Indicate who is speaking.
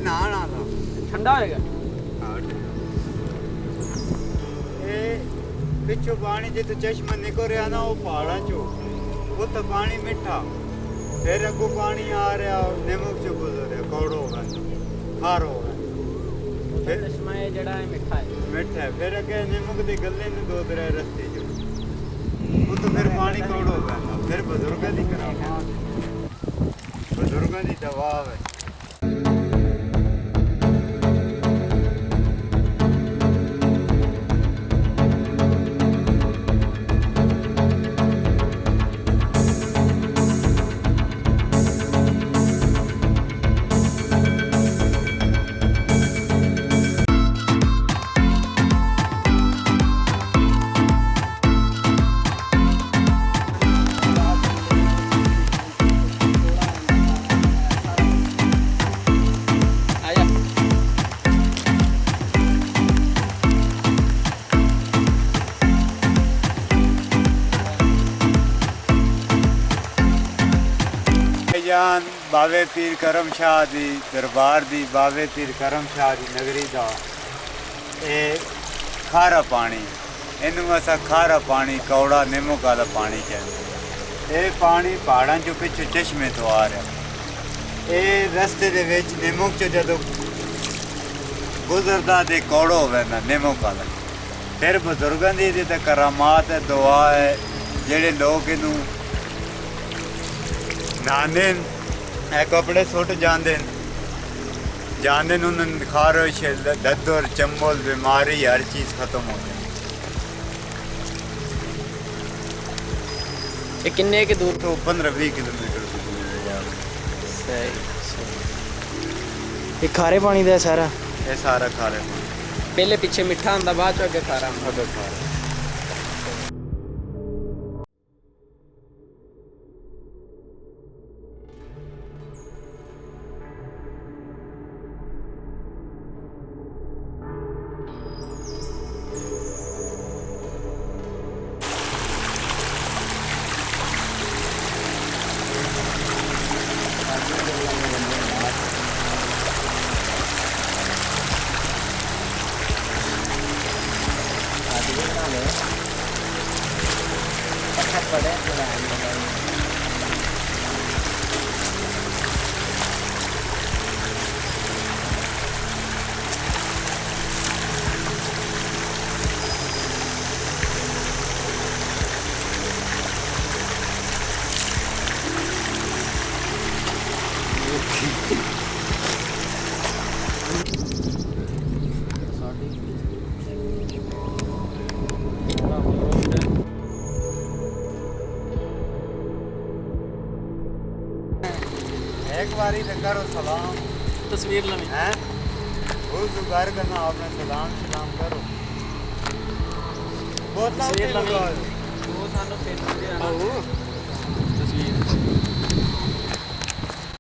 Speaker 1: नहाना था
Speaker 2: ठंडा होएगा
Speaker 1: ये पिछो पानी जो चश्मा निकल रहा ना वो पहाड़ा चो वो तो पानी मीठा फिर अगो पानी आ रहा नमक चो गुजर रहा कौड़ो है खारो है फिर
Speaker 2: चश्मा है जड़ा है मीठा
Speaker 1: है फिर अगे नमक के गले में दो तरह रस्ते जो वो तो फिर पानी कौड़ो है फिर बुजुर्गों की करामात बुजुर्गों की दवा है जान बावे पीर करम शाह दी दरबार दी बावे पीर करम शाह दी नगरी दा ये खारा पानी इनू असा खारा पानी कौड़ा नमक वाला पानी कहते ये पानी पहाड़ों चो पिछू चश्मे तो आ रहा ये रस्ते दे विच नमक चो जदों गुजरदा ते कौड़ो होवे ना नमक वाला फिर बुजुर्गों दी ते करामात है दुआ है जेड़े लोग इनू नहांदे कपड़े सुट जाते उन्होंने खारिश दद्दर चंबल बीमारी हर चीज़ खत्म हो जाए
Speaker 2: किन्ने के दूर
Speaker 1: तो 15-20 किलोमीटर
Speaker 2: सही ये खारे पानी का सारा
Speaker 1: ये सारा खारे पानी
Speaker 2: पहले पीछे मिठा होंदा बाद चो अगे खारा
Speaker 1: अगे खारा एक बारी तो करो सलाम
Speaker 2: तस्वीर लमी
Speaker 1: हैं वो जुगार करना आपने सलाम करो बहुत
Speaker 2: तस्वीर लमी वो सानू फिर